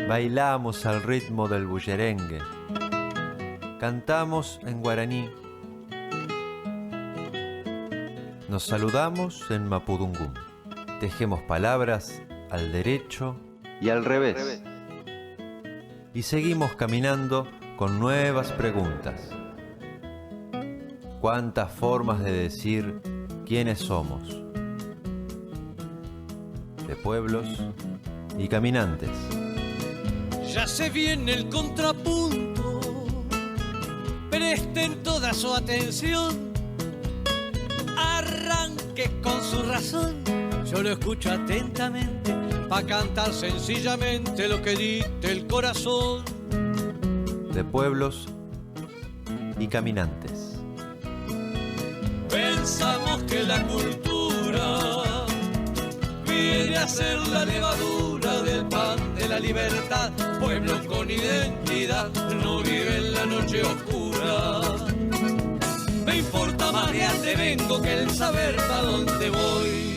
Bailamos al ritmo del bullerengue, cantamos en guaraní, nos saludamos en mapudungún, tejemos palabras al derecho y al revés, y seguimos caminando con nuevas preguntas. ¿Cuántas formas de decir quiénes somos? De pueblos y caminantes. Ya se viene el contrapunto, presten toda su atención, arranque con su razón, yo lo escucho atentamente, pa' cantar sencillamente lo que dicte el corazón. De pueblos y caminantes. Pensamos que la cultura viene a ser la levadura del pan de la libertad. Pueblo con identidad no vive en la noche oscura. Me importa más de dónde vengo que el saber pa' dónde voy.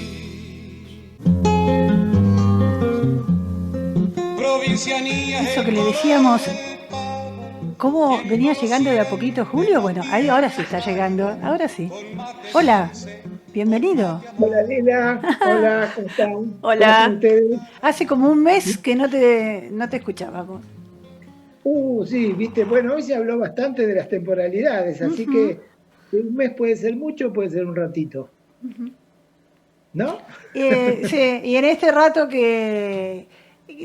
Provincianía. Eso que le decíamos, ¿cómo venía llegando de a poquito Julio? Bueno, ahí ahora sí está llegando, ahora sí. Hola, bienvenido. Hola Lila, hola, ¿cómo están? Hola. ¿Cómo están ustedes? Hace como un mes que no te escuchábamos. Sí, viste, bueno, hoy se habló bastante de las temporalidades, así que un mes puede ser mucho, puede ser un ratito. ¿No? Sí, y en este rato que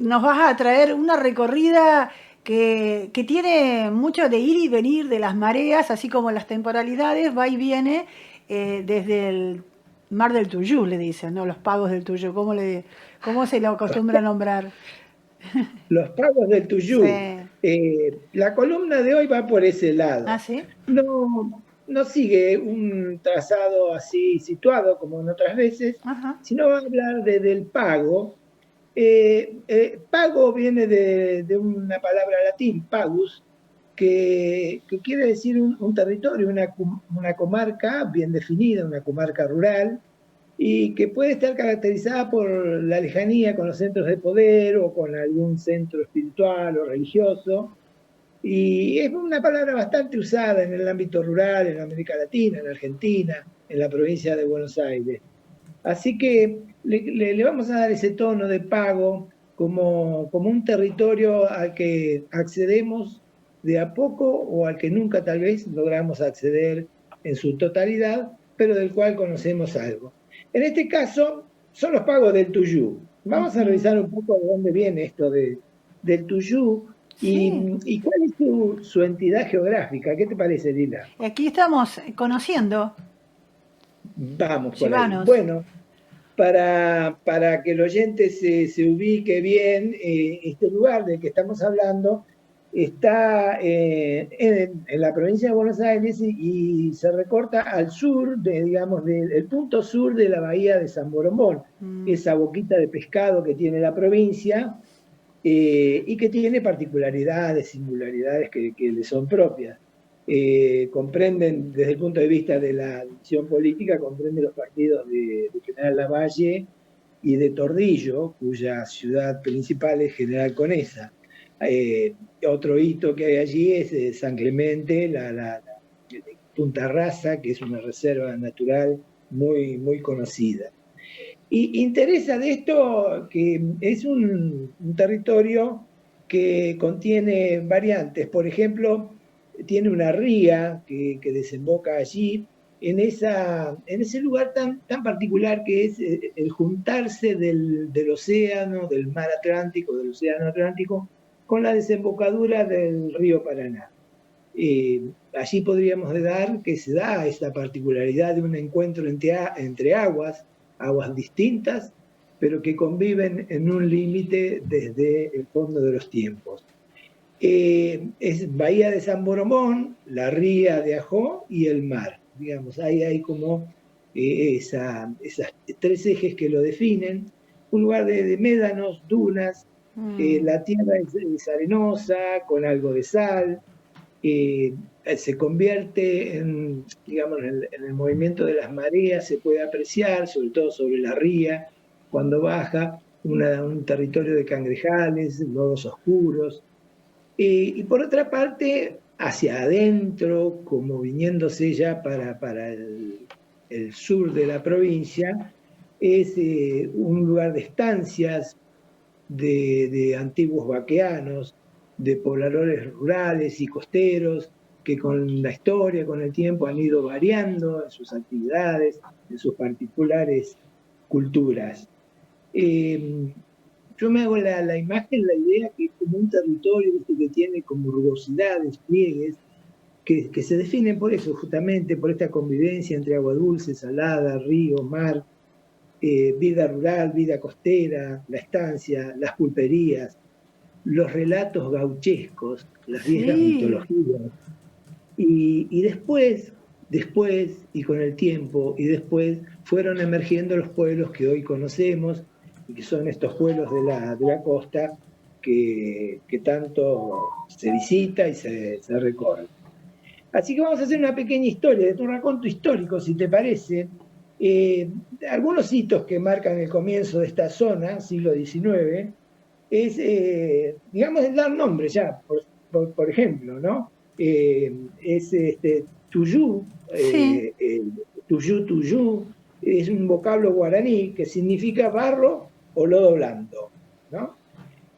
nos vas a traer una recorrida que tiene mucho de ir y venir de las mareas, así como las temporalidades, va y viene desde el Mar del Tuyú, le dicen, ¿no? Los pagos del Tuyú, ¿cómo se lo acostumbra a nombrar? Los pagos del Tuyú. Sí. La columna de hoy va por ese lado. ¿Ah, sí? No sigue un trazado así situado como en otras veces, Ajá. sino va a hablar del pago. Pago viene de una palabra latín, pagus, que quiere decir un territorio, una comarca bien definida, una comarca rural, y que puede estar caracterizada por la lejanía con los centros de poder o con algún centro espiritual o religioso. Y es una palabra bastante usada en el ámbito rural, en América Latina, en Argentina, en la provincia de Buenos Aires. Así que le vamos a dar ese tono de pago como un territorio al que accedemos de a poco o al que nunca tal vez logramos acceder en su totalidad, pero del cual conocemos algo. En este caso, son los pagos del Tuyú. Vamos a revisar un poco de dónde viene esto del Tuyú y cuál es su entidad geográfica. ¿Qué te parece, Lila? Aquí estamos conociendo. Vamos por Chivanos. ahí. Bueno, para que el oyente se ubique bien, este lugar del que estamos hablando está en la provincia de Buenos Aires y se recorta al sur, digamos, el punto sur de la bahía de San Borondón, esa boquita de pescado que tiene la provincia y que tiene particularidades, singularidades que le son propias. Comprenden, desde el punto de vista de la división política, comprende los partidos de General Lavalle y de Tordillo, cuya ciudad principal es General Conesa. Otro hito que hay allí es San Clemente, la Punta Rasa, que es una reserva natural muy, muy conocida. Y interesa de esto que es un territorio que contiene variantes. Por ejemplo, tiene una ría que desemboca allí, en ese lugar tan particular que es el juntarse del océano, del mar Atlántico, del océano Atlántico, con la desembocadura del río Paraná. Allí podríamos dar que se da esta particularidad de un encuentro entre aguas distintas, pero que conviven en un límite desde el fondo de los tiempos. Es Bahía de San Borondón, la ría de Ajó y el mar. Digamos, ahí hay como esas tres ejes que lo definen. Un lugar de médanos, dunas, la tierra es arenosa, con algo de sal, se convierte digamos, en el movimiento de las mareas, se puede apreciar, sobre todo sobre la ría, cuando baja, un territorio de cangrejales, lodos oscuros. Y por otra parte, hacia adentro, como viniéndose ya para el sur de la provincia, es un lugar de estancias de antiguos vaqueanos, de pobladores rurales y costeros, que con la historia, con el tiempo, han ido variando en sus actividades, en sus particulares culturas. Yo me hago la imagen, la idea que es como un territorio que tiene como rugosidades, pliegues, que se definen por eso, justamente por esta convivencia entre agua dulce, salada, río, mar, vida rural, vida costera, la estancia, las pulperías, los relatos gauchescos, las viejas mitologías. Y después, y con el tiempo, y después fueron emergiendo los pueblos que hoy conocemos, y que son estos pueblos de la costa que tanto se visita y se recorre. Así que vamos a hacer una pequeña historia, un raconto histórico, si te parece. Algunos hitos que marcan el comienzo de esta zona, siglo XIX, es, digamos, el dar nombre ya, por ejemplo, ¿no? Es Tuyú, Tuyú, es un vocablo guaraní que significa barro o lodo blando, ¿no?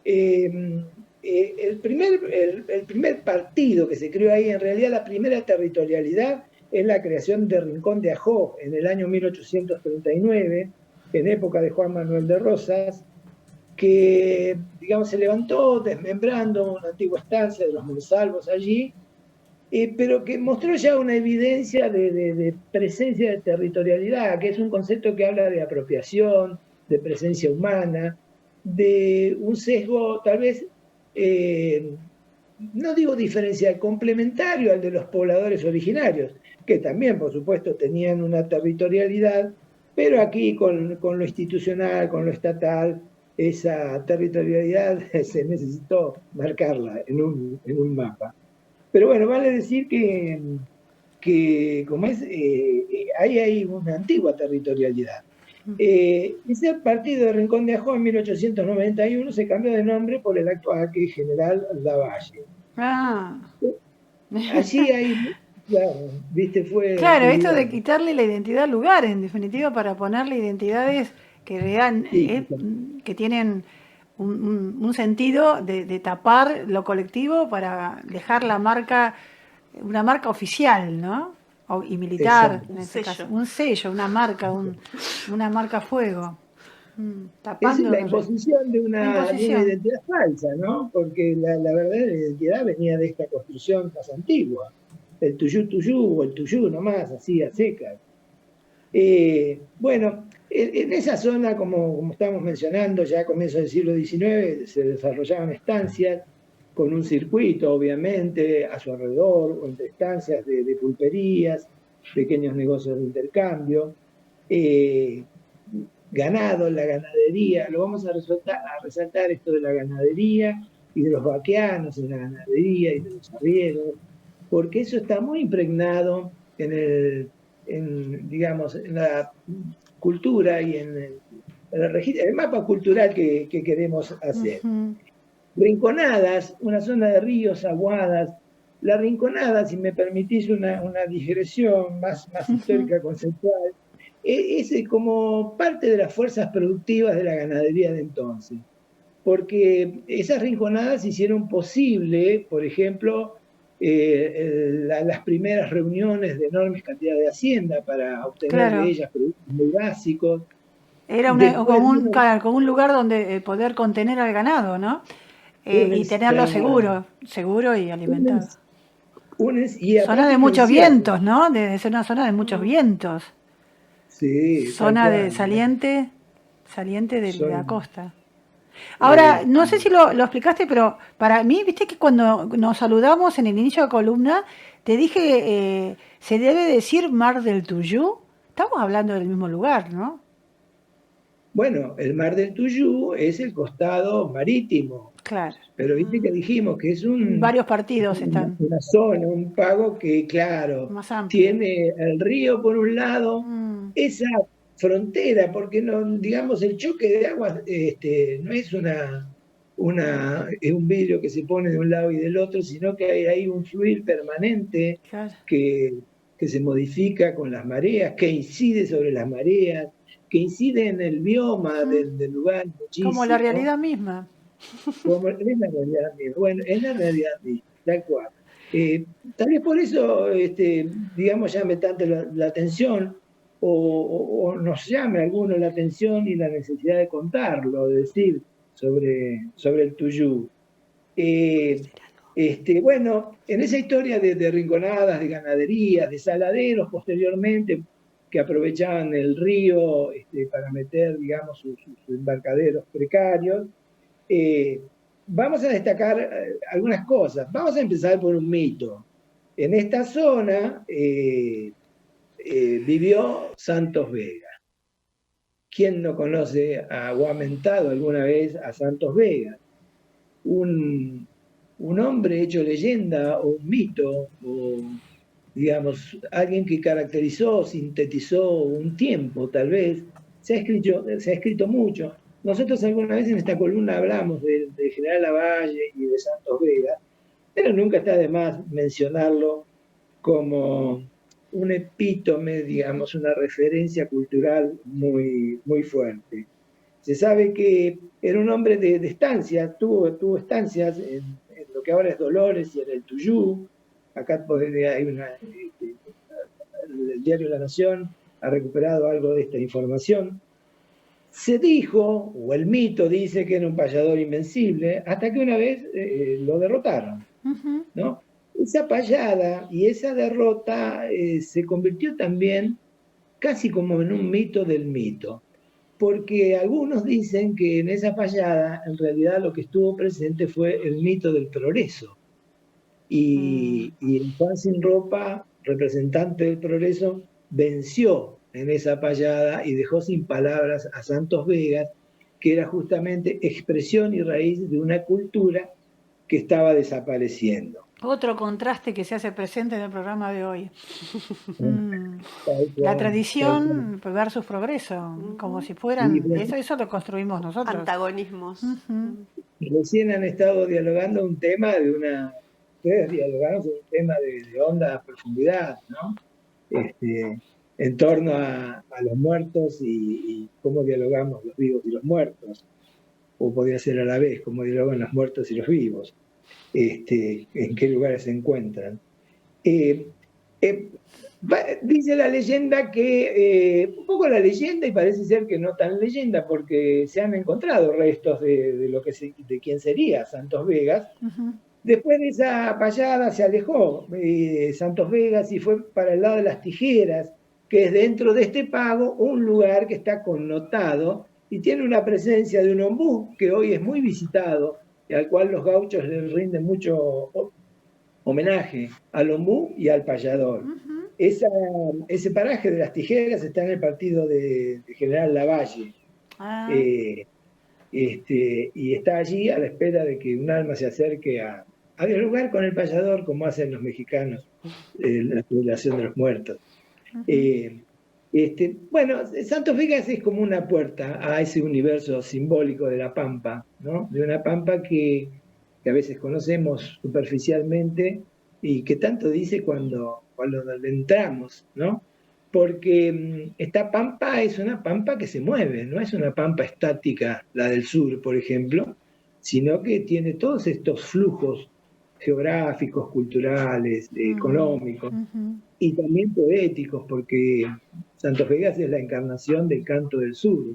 El primer partido que se creó ahí, en realidad la primera territorialidad, es la creación de Rincón de Ajó en el año 1839, en época de Juan Manuel de Rosas, que, digamos, se levantó desmembrando una antigua estancia de los Monsalvos allí, pero que mostró ya una evidencia de presencia de territorialidad, que es un concepto que habla de apropiación, de presencia humana, de un sesgo tal vez, no digo diferencial, complementario al de los pobladores originarios, que también, por supuesto, tenían una territorialidad, pero aquí con lo institucional, con lo estatal, esa territorialidad se necesitó marcarla en un mapa. Pero bueno, vale decir que como es, ahí hay una antigua territorialidad. Ese partido de Rincón de Ajó en 1891 se cambió de nombre por el actual, que es General Lavalle. Allí hay, claro, viste, fue... Claro, esto de quitarle la identidad al lugar, en definitiva, para ponerle identidades que tienen un sentido de tapar lo colectivo para dejar la marca, una marca oficial, ¿no? Y militar, en este caso. Un sello, una marca, una marca a fuego. Es la imposición de una identidad falsa, ¿no? Porque la verdadera identidad venía de esta construcción más antigua. El tuyú o el tuyú nomás, así a secas. Bueno, en esa zona, como estamos mencionando, ya a comienzos del siglo XIX se desarrollaban estancias con un circuito, obviamente, a su alrededor, o entre estancias de pulperías, pequeños negocios de intercambio, ganado, la ganadería. Lo vamos a resaltar esto de la ganadería y de los vaqueanos en la ganadería y de los arrieros, porque eso está muy impregnado en la cultura y en el mapa cultural que queremos hacer. Rinconadas, una zona de ríos, aguadas. La Rinconada, si me permitís una digresión más histórica, conceptual, es como parte de las fuerzas productivas de la ganadería de entonces. Porque esas rinconadas hicieron posible, por ejemplo, las primeras reuniones de enormes cantidades de hacienda para obtener de ellas productos muy básicos. Era como un lugar donde poder contener al ganado, ¿no? Y tenerlo seguro y alimentado. Zona de muchos vientos, ¿no? Debe ser una zona de muchos vientos. Sí. Zona de saliente de la costa. Ahora, no sé si lo explicaste, pero para mí, viste que cuando nos saludamos en el inicio de la columna, te dije, se debe decir Mar del Tuyú. Estamos hablando del mismo lugar, ¿no? Bueno, el Mar del Tuyú es el costado marítimo. Claro. Pero viste que dijimos que es varios partidos están. Una zona, un pago que, claro, tiene el río por un lado, esa frontera, porque no, digamos, el choque de aguas no es es un vidrio que se pone de un lado y del otro, sino que hay ahí un fluir permanente Claro. que se modifica con las mareas, que incide sobre las mareas, que incide en el bioma del lugar muchísimo. Como la realidad misma. Como es la realidad misma. Bueno, es la realidad misma, tal cual. Tal vez por eso, digamos, llame tanto la atención o nos llame a algunos la atención y la necesidad de contarlo, de decir sobre el tuyú. Bueno, en esa historia de rinconadas, de ganaderías, de saladeros posteriormente que aprovechaban el río para meter, digamos, sus embarcaderos precarios, vamos a destacar algunas cosas. Vamos a empezar por un mito. En esta zona vivió Santos Vega. ¿Quién no conoce o ha mentado alguna vez a Santos Vega? Un hombre hecho leyenda o un mito, o digamos, alguien que caracterizó, sintetizó un tiempo, tal vez. Se ha escrito mucho. Nosotros alguna vez en esta columna hablamos de General Lavalle y de Santos Vega, pero nunca está de más mencionarlo como un epítome, digamos, una referencia cultural muy, muy fuerte. Se sabe que era un hombre de estancias, tuvo estancias en lo que ahora es Dolores y en el Tuyú. Acá hay el diario La Nación ha recuperado algo de esta información. Se dijo, o el mito dice, que era un payador invencible, hasta que una vez lo derrotaron, ¿no? Esa payada y esa derrota se convirtió también casi como en un mito del mito, porque algunos dicen que en esa payada en realidad lo que estuvo presente fue el mito del progreso. Y el Juan Sin Ropa, representante del progreso, venció en esa payada y dejó sin palabras a Santos Vegas, que era justamente expresión y raíz de una cultura que estaba desapareciendo. Otro contraste que se hace presente en el programa de hoy. La tradición versus progreso, como si fueran, eso lo construimos nosotros. Antagonismos. Recién han estado dialogando un tema ustedes dialogaron sobre un tema de honda profundidad, ¿no? En torno a los muertos y cómo dialogamos los vivos y los muertos, o podría ser a la vez, cómo dialogan los muertos y los vivos, en qué lugares se encuentran. Dice la leyenda que, un poco la leyenda, y parece ser que no tan leyenda, porque se han encontrado restos de quién sería Santos Vegas. Después de esa payada se alejó Santos Vegas y fue para el lado de Las Tijeras, que es dentro de este pago un lugar que está connotado y tiene una presencia de un ombú que hoy es muy visitado y al cual los gauchos le rinden mucho homenaje al ombú y al payador. Ese paraje de Las Tijeras está en el partido de General Lavalle. Y está allí a la espera de que un alma se acerque a dialogar con el payador, como hacen los mexicanos, la jubilación de los muertos. Bueno, Santos Vegas es como una puerta a ese universo simbólico de la Pampa, ¿no? De una Pampa que a veces conocemos superficialmente y que tanto dice cuando entramos, ¿no? Porque esta Pampa es una Pampa que se mueve, no es una Pampa estática, la del sur, por ejemplo, sino que tiene todos estos flujos geográficos, culturales, económicos, y también poéticos, porque Santos Vegas es la encarnación del canto del sur,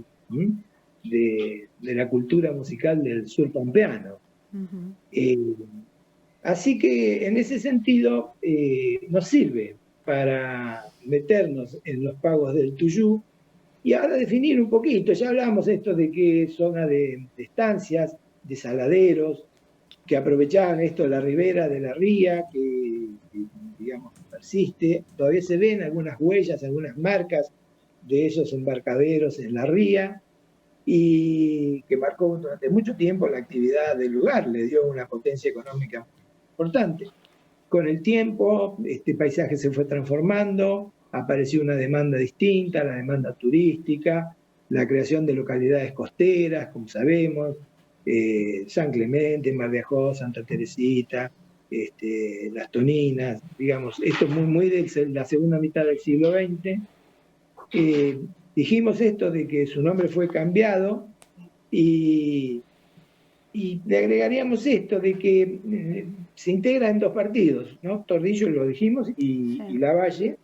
de la cultura musical del sur pampeano. Así que en ese sentido nos sirve para meternos en los pagos del Tuyú y ahora definir un poquito. Ya hablamos esto de que zona de estancias, de saladeros, que aprovechaban esto de la ribera de la ría, que digamos persiste. Todavía se ven algunas huellas, algunas marcas de esos embarcaderos en la ría, y que marcó durante mucho tiempo la actividad del lugar, le dio una potencia económica importante. Con el tiempo, este paisaje se fue transformando, apareció una demanda distinta, la demanda turística, la creación de localidades costeras, como sabemos, San Clemente, Mar de Ajó, Santa Teresita, Las Toninas, digamos, esto es muy de la segunda mitad del siglo XX. Dijimos esto de que su nombre fue cambiado y le agregaríamos esto de que se integra en 2 partidos, ¿no? Tordillo, lo dijimos, y Lavalle.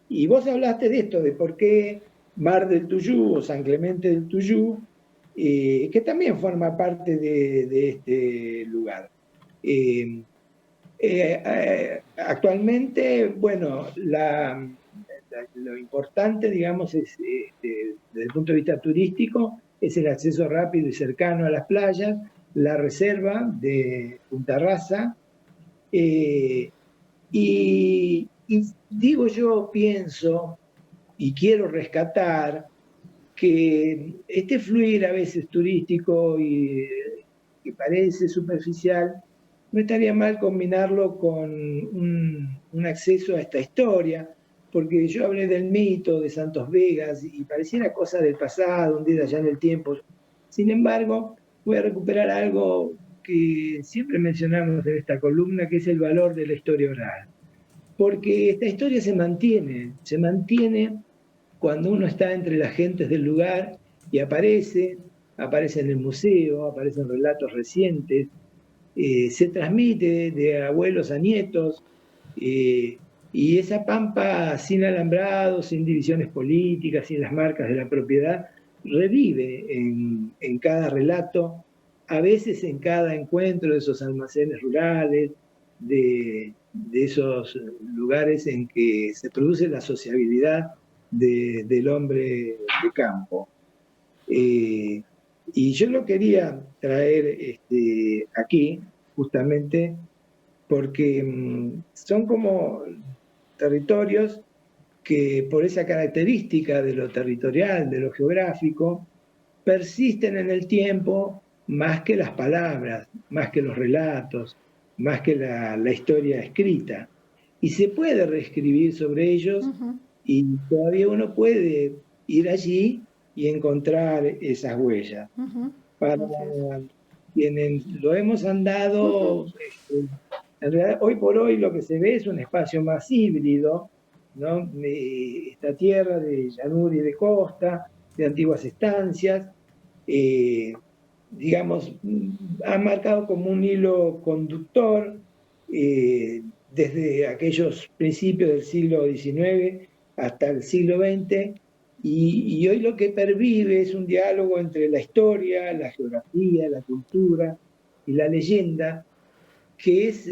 Y vos hablaste de esto, de por qué Mar del Tuyú o San Clemente del Tuyú, que también forma parte de este lugar. Actualmente, bueno, lo importante, digamos, es, desde el punto de vista turístico, es el acceso rápido y cercano a las playas, la reserva de Punta Rasa, y digo yo, pienso y quiero rescatar que este fluir a veces turístico y que parece superficial, no estaría mal combinarlo con un acceso a esta historia, porque yo hablé del mito de Santos Vegas y pareciera cosa del pasado, hundida allá en el tiempo. Sin embargo, voy a recuperar algo que siempre mencionamos en esta columna, que es el valor de la historia oral. Porque esta historia se mantiene cuando uno está entre las gentes del lugar y aparece en el museo, aparecen relatos recientes, se transmite de abuelos a nietos, y esa pampa sin alambrados, sin divisiones políticas, sin las marcas de la propiedad, revive en cada relato, a veces en cada encuentro de esos almacenes rurales, de esos lugares en que se produce la sociabilidad del hombre de campo. Y yo lo quería traer aquí, justamente, porque son como territorios que por esa característica de lo territorial, de lo geográfico, persisten en el tiempo más que las palabras, más que los relatos, más que la historia escrita. Y se puede reescribir sobre ellos, y todavía uno puede ir allí y encontrar esas huellas. Para quienes lo hemos andado, en realidad hoy por hoy lo que se ve es un espacio más híbrido, ¿no? Esta tierra de llanura y de costa, de antiguas estancias, digamos, ha marcado como un hilo conductor desde aquellos principios del siglo XIX hasta el siglo XX, y hoy lo que pervive es un diálogo entre la historia, la geografía, la cultura y la leyenda, que es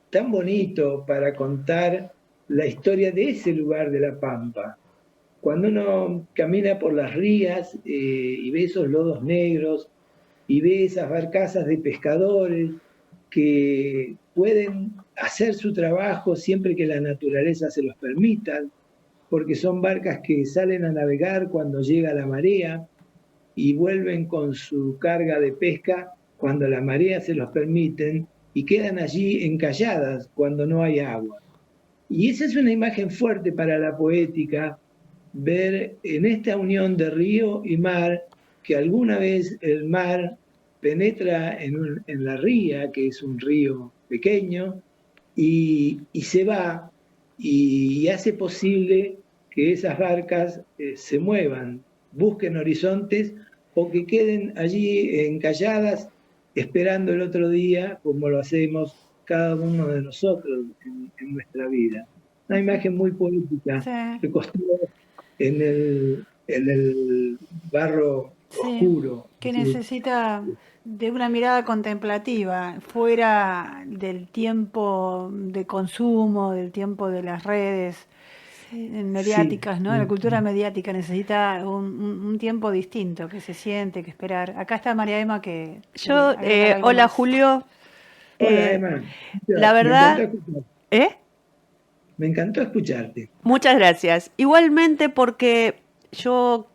tan bonito para contar la historia de ese lugar de la Pampa. Cuando uno camina por las rías y ve esos lodos negros y ve esas barcazas de pescadores que pueden hacer su trabajo siempre que la naturaleza se los permita, porque son barcas que salen a navegar cuando llega la marea y vuelven con su carga de pesca cuando la marea se los permiten, y quedan allí encalladas cuando no hay agua. Y esa es una imagen fuerte para la poética, ver en esta unión de río y mar, que alguna vez el mar penetra en la ría, que es un río pequeño, y se va, y hace posible que esas barcas se muevan, busquen horizontes, o que queden allí encalladas esperando el otro día, como lo hacemos cada uno de nosotros en nuestra vida. Una imagen muy poética, Sí. recostada en el barro oscuro. Que necesita de una mirada contemplativa, fuera del tiempo de consumo, del tiempo de las redes mediáticas, ¿no? La cultura mediática necesita un tiempo distinto, que se siente, que esperar. Acá está María Emma que... Yo, hola más. Julio. Hola Emma. La verdad... Me encantó escucharte. Muchas gracias. Igualmente porque yo,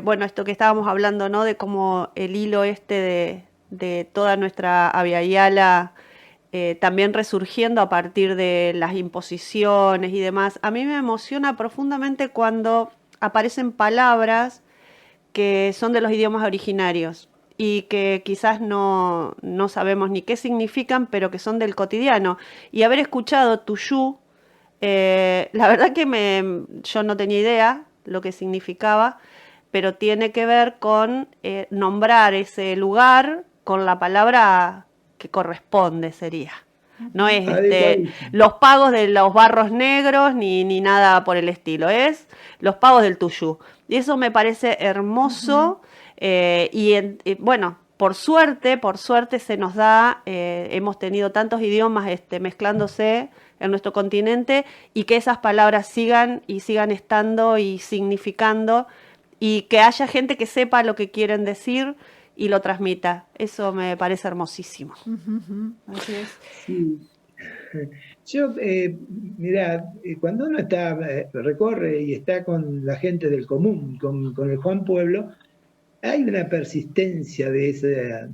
bueno, esto que estábamos hablando, ¿no? De cómo el hilo de toda nuestra Abya Yala también resurgiendo a partir de las imposiciones y demás. A mí me emociona profundamente cuando aparecen palabras que son de los idiomas originarios y que quizás no sabemos ni qué significan, pero que son del cotidiano. Y haber escuchado tuyú, la verdad que yo no tenía idea lo que significaba, pero tiene que ver con nombrar ese lugar con la palabra que corresponde, sería. No es los pagos de los barros negros ni nada por el estilo, es los pagos del tuyú. Y eso me parece hermoso. Bueno, por suerte se nos da, hemos tenido tantos idiomas mezclándose en nuestro continente, y que esas palabras sigan estando y significando, y que haya gente que sepa lo que quieren decir y lo transmita. Eso me parece hermosísimo. Así es. Sí. Yo, mirá, cuando uno recorre y está con la gente del común, con el Juan Pueblo, hay una persistencia de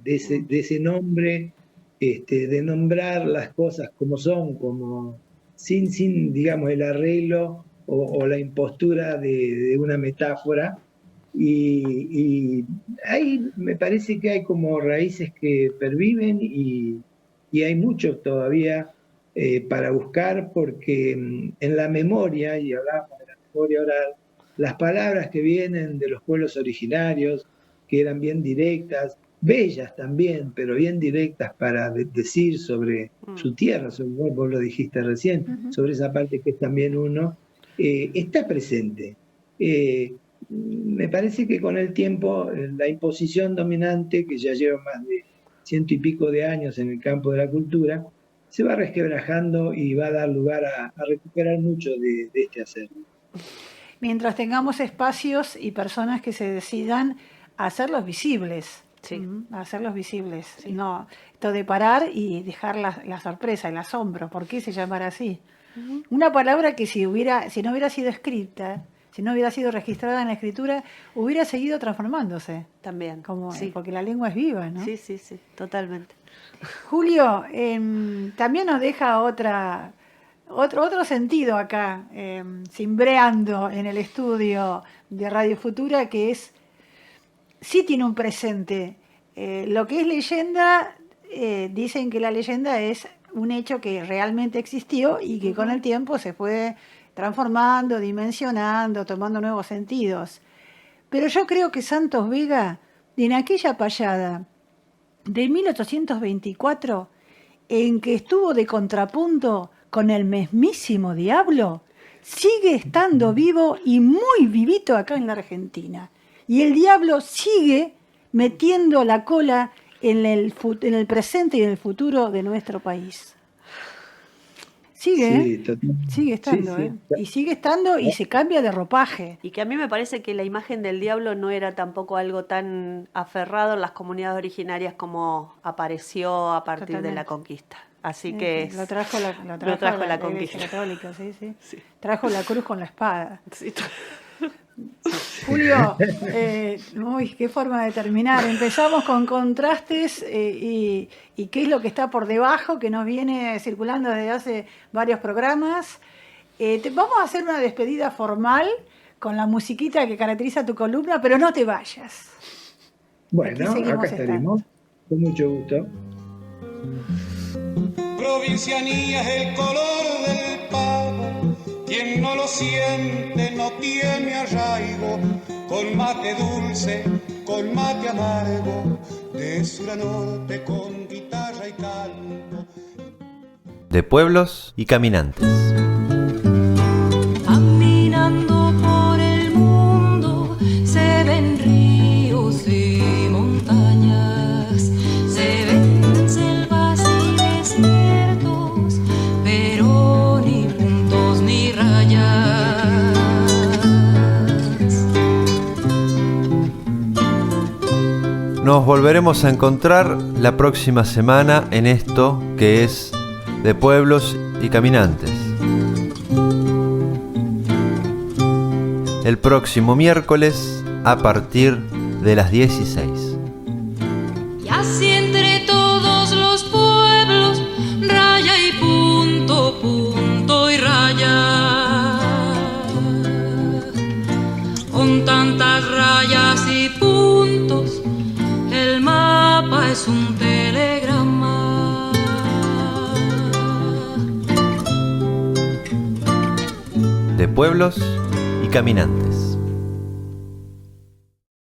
ese nombre, de nombrar las cosas como son, como sin digamos, el arreglo o la impostura de una metáfora. Y ahí me parece que hay como raíces que perviven y hay mucho todavía para buscar, porque en la memoria, y hablamos de la memoria oral, las palabras que vienen de los pueblos originarios, que eran bien directas, bellas también, pero bien directas para decir sobre su tierra, vos lo dijiste recién, sobre esa parte que es también uno, está presente. Me parece que con el tiempo la imposición dominante, que ya lleva más de 100 y pico de años en el campo de la cultura, se va resquebrajando y va a dar lugar a recuperar mucho de este acervo. Mientras tengamos espacios y personas que se decidan a hacerlos visibles. Sí. A hacerlos visibles. Sí. No, esto de parar y dejar la sorpresa, el asombro. ¿Por qué se llamará así? Una palabra que si no hubiera sido escrita, si no hubiera sido registrada en la escritura, hubiera seguido transformándose. También. Porque la lengua es viva, ¿no? Sí, totalmente. Julio, también nos deja otro sentido acá, cimbreando en el estudio de Radio Futura, que sí tiene un presente. Lo que es leyenda, dicen que la leyenda es un hecho que realmente existió y que con el tiempo se fue transformando, dimensionando, tomando nuevos sentidos. Pero yo creo que Santos Vega, en aquella payada de 1824, en que estuvo de contrapunto con el mismísimo diablo, sigue estando vivo y muy vivito acá en la Argentina. Y el diablo sigue metiendo la cola en el presente y en el futuro de nuestro país. Sigue, sigue estando, sí. Y sigue estando y se cambia de ropaje. Y que a mí me parece que la imagen del diablo no era tampoco algo tan aferrado en las comunidades originarias como apareció a partir de la conquista. Así que lo trajo la conquista católica, sí. Trajo la cruz con la espada. Sí. Julio, qué forma de terminar. Empezamos con contrastes y qué es lo que está por debajo, que nos viene circulando desde hace varios programas. Vamos a hacer una despedida formal con la musiquita que caracteriza tu columna, pero no te vayas. Bueno, acá estaremos, con mucho gusto. Provincianía es el color del pavo, quien no lo siente no tiene arraigo, con mate dulce, con mate amargo, de sur a norte con guitarra y canto. De pueblos y caminantes. Caminando por el mundo se ven ríos y montañas, se ven selvas y desiertos, pero ni puntos ni rayas. Nos volveremos a encontrar la próxima semana en esto que es De Pueblos y Caminantes. El próximo miércoles a partir de las 16. Y así entre todos los pueblos tantas rayas y puntos, el mapa es un telegrama. De pueblos y caminantes.